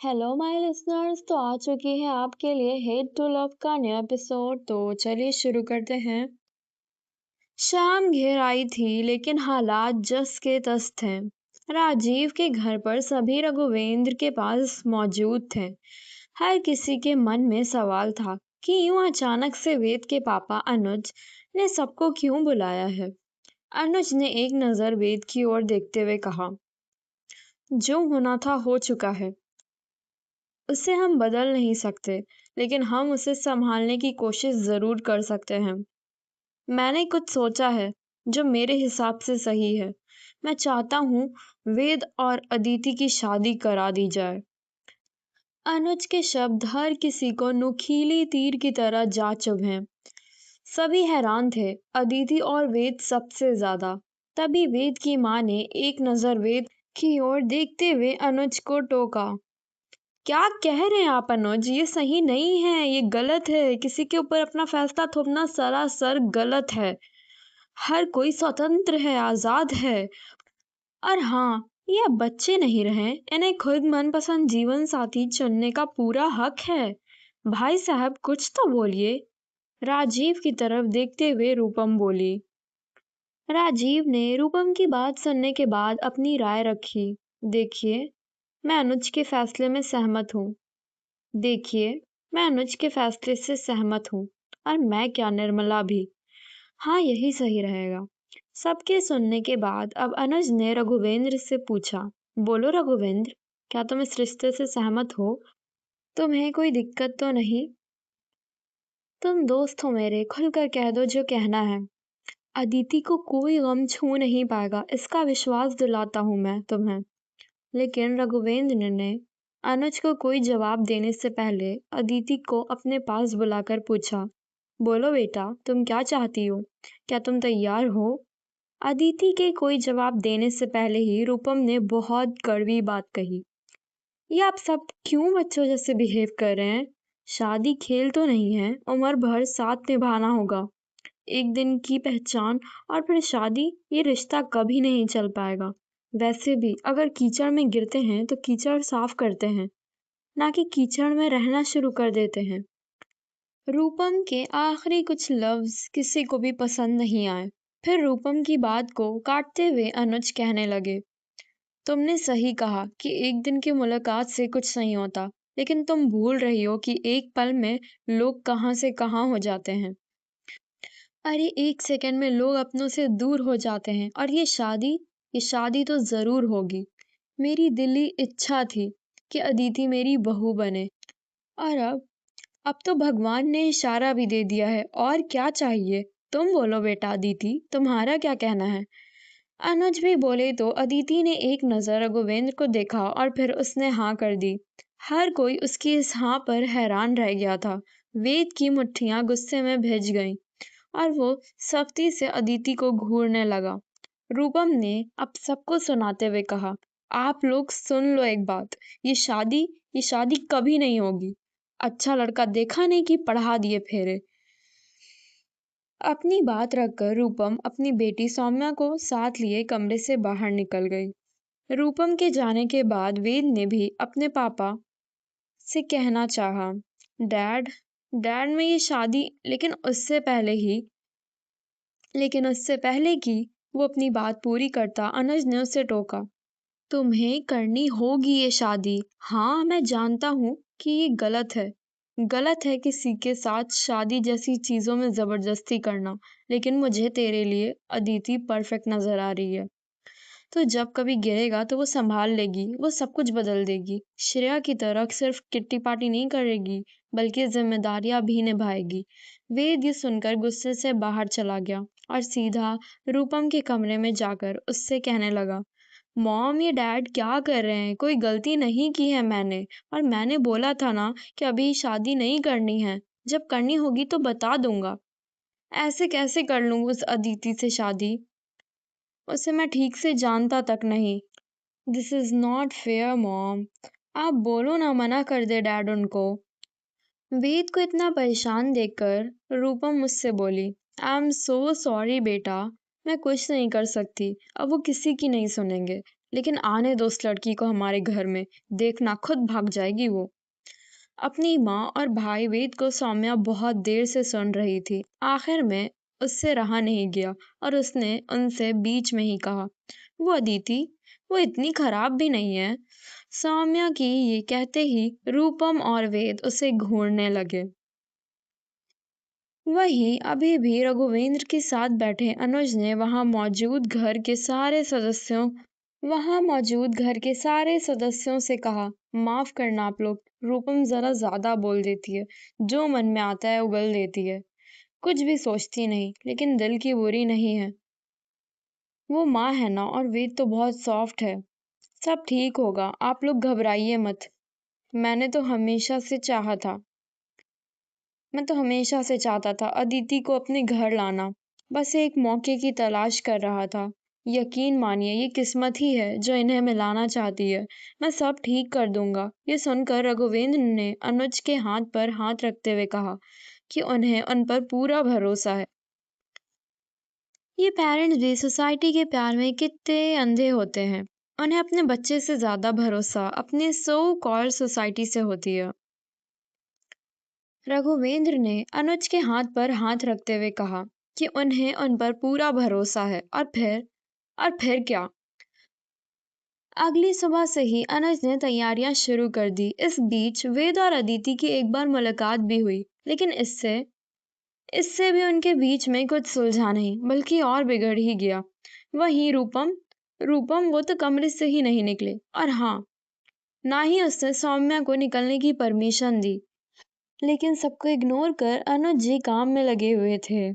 Hello my listeners, तो आ चुकी है आपके लिए हेट टू लव का नया एपिसोड। तो चलिए शुरू करते हैं। शाम घेर आई थी लेकिन हालात जस के तस थे। राजीव के घर पर सभी रघुवेंद्र के पास मौजूद थे। हर किसी के मन में सवाल था कि यूं अचानक से वेद के पापा अनुज ने सबको क्यों बुलाया है। अनुज ने एक नजर वेद की ओर देखते हुए कहा, जो होना था हो चुका है। उसे हम बदल नहीं सकते, लेकिन हम उसे संभालने की कोशिश जरूर कर सकते हैं। मैंने कुछ सोचा है जो मेरे हिसाब से सही है। मैं चाहता हूँ वेद और अदिति की शादी करा दी जाए। अनुज के शब्द हर किसी को नुकीली तीर की तरह जा चुभे। सभी हैरान थे, अदिति और वेद सबसे ज्यादा। तभी वेद की माँ ने एक नजर वेद की ओर देखते हुए अनुज को टोका। क्या कह रहे हैं आप अनुज? ये सही नहीं है, ये गलत है। किसी के ऊपर अपना फैसला थोपना सरासर गलत है। हर कोई स्वतंत्र है, आजाद है। और हाँ, ये अब बच्चे नहीं रहे, इन्हें खुद मनपसंद जीवन साथी चुनने का पूरा हक है। भाई साहब कुछ तो बोलिए। राजीव की तरफ देखते हुए रूपम बोली। राजीव ने रूपम की बात सुनने के बाद अपनी राय रखी। देखिए, मैं अनुज के फैसले में सहमत हूँ। देखिए, मैं अनुज के फैसले से सहमत हूँ। और मैं क्या, निर्मला भी। हाँ, यही सही रहेगा। सबके सुनने के बाद अब अनुज ने रघुवेंद्र से पूछा, बोलो रघुवेंद्र, क्या तुम इस रिश्ते से सहमत हो? तुम्हें कोई दिक्कत तो नहीं? तुम दोस्त हो मेरे, खुलकर कह दो जो कहना है। अदिति को कोई गम छू नहीं पाएगा, इसका विश्वास दिलाता हूं मैं तुम्हें। लेकिन रघुवेंद्र ने अनुज को कोई जवाब देने से पहले अदिति को अपने पास बुलाकर पूछा, बोलो बेटा, तुम क्या चाहती हो? क्या तुम तैयार हो? अदिति के कोई जवाब देने से पहले ही रूपम ने बहुत कड़वी बात कही। ये आप सब क्यों बच्चों जैसे बिहेव कर रहे हैं? शादी खेल तो नहीं है, उम्र भर साथ निभाना होगा। एक दिन की पहचान और फिर शादी, ये रिश्ता कभी नहीं चल पाएगा। वैसे भी अगर कीचड़ में गिरते हैं तो कीचड़ साफ करते हैं, ना कि कीचड़ में रहना शुरू कर देते हैं। रूपम के आखिरी कुछ लफ्ज किसी को भी पसंद नहीं आए। फिर रूपम की बात को काटते हुए अनुज कहने लगे, तुमने सही कहा कि एक दिन की मुलाकात से कुछ नहीं होता, लेकिन तुम भूल रही हो कि एक पल में लोग कहाँ से कहाँ हो जाते हैं। अरे एक सेकंड में लोग अपनों से दूर हो जाते हैं। और ये शादी तो जरूर होगी। मेरी दिली इच्छा थी कि अदिति मेरी बहू बने। और अब तो भगवान ने इशारा भी दे दिया है। और क्या चाहिए? तुम बोलो बेटा अदिति, तुम्हारा क्या कहना है? अनुज भी बोले तो अदिति ने एक नजर रघुवेंद्र को देखा और फिर उसने हाँ कर दी। हर कोई उसकी इस हाँ पर हैरान रह गया था। वेद की मुट्ठियां गुस्से में भिज गईं और वो सख्ती से अदिति को घूरने लगा। रूपम ने अब सबको सुनाते हुए कहा, आप लोग सुन लो एक बात। ये शादी कभी नहीं होगी। अच्छा लड़का देखा नहीं कि पढ़ा दिए फेरे। अपनी बात रखकर रूपम अपनी बेटी सौम्या को साथ लिए कमरे से बाहर निकल गई। रूपम के जाने के बाद वेद ने भी अपने पापा से कहना चाहा, डैड, डैड में ये शादी, लेकिन उससे पहले कि वो अपनी बात पूरी करता, अनुज ने उसे टोका। तुम्हें करनी होगी ये शादी। हाँ, मैं जानता हूँ कि ये गलत है। गलत है किसी के साथ शादी जैसी चीजों में जबरदस्ती करना। लेकिन मुझे तेरे लिए अदिति परफेक्ट नजर आ रही है। तो जब कभी गिरेगा तो वो संभाल लेगी, वो सब कुछ बदल देगी। श्रेया की तरह सिर्फ किट्टी पार्टी नहीं करेगी, बल्कि जिम्मेदारियां भी निभाएगी। वेद ये सुनकर गुस्से से बाहर चला गया और सीधा रूपम के कमरे में जाकर उससे कहने लगा, मॉम, ये डैड क्या कर रहे हैं? कोई गलती नहीं की है मैंने। और मैंने बोला था ना कि अभी शादी नहीं करनी है। जब करनी होगी तो बता दूंगा। ऐसे कैसे कर लूं उस अदिति से शादी? उसे मैं ठीक से जानता तक नहीं। This is not fair mom. आप बोलो ना, मना कर दे डैड उनको। वेद को इतना परेशान देखकर रूपम मुझसे बोली, आई एम सो सॉरी बेटा, मैं कुछ नहीं कर सकती। अब वो किसी की नहीं सुनेंगे। लेकिन आने दो उस लड़की को हमारे घर में, देखना खुद भाग जाएगी वो। अपनी माँ और भाई वेद को सौम्या बहुत देर से सुन रही थी। आखिर में उससे रहा नहीं गया और उसने उनसे बीच में ही कहा, वो अदिति, वो इतनी खराब भी नहीं है। सौम्या की ये कहते ही रूपम और वेद उसे घूरने लगे। वहीं अभी भी रघुवेंद्र के साथ बैठे अनुज ने वहां मौजूद घर के सारे सदस्यों से कहा, माफ करना आप लोग, रूपम जरा ज्यादा बोल देती है, जो मन में आता है उगल देती है, कुछ भी सोचती नहीं, लेकिन दिल की बुरी नहीं है। वो माँ है ना, और वेद तो बहुत सॉफ्ट है। सब ठीक होगा, आप लोग घबराइए मत। मैंने तो हमेशा से चाहा था मैं तो हमेशा से चाहता था अदिति को अपने घर लाना। बस एक मौके की तलाश कर रहा था। यकीन मानिए ये किस्मत ही है जो इन्हें मिलाना चाहती है। मैं सब ठीक कर दूंगा। ये सुनकर रघुवेंद्र ने अनुज के हाथ पर हाथ रखते हुए कहा कि उन्हें उन पर पूरा भरोसा है। ये पेरेंट्स भी सोसाइटी के प्यार में कितने अंधे होते हैं। उन्हें अपने बच्चे से ज्यादा भरोसा अपने सो कॉल्ड सोसाइटी से होती है। रघुवेंद्र ने अनुज के हाथ पर हाथ रखते हुए कहा कि उन्हें उन पर पूरा भरोसा है। और फिर क्या? अगली सुबह से ही अनुज ने तैयारियां शुरू कर दी। इस बीच वेद और अदिति की एक बार मुलाकात भी हुई, लेकिन इससे इससे भी उनके बीच में कुछ सुलझा नहीं, बल्कि और बिगड़ ही गया। वहीं रूपम रूपम वो तो कमरे से ही नहीं निकले, और हाँ, ना ही उसने सौम्या को निकलने की परमिशन दी। लेकिन सबको इग्नोर कर अनुज जी काम में लगे हुए थे।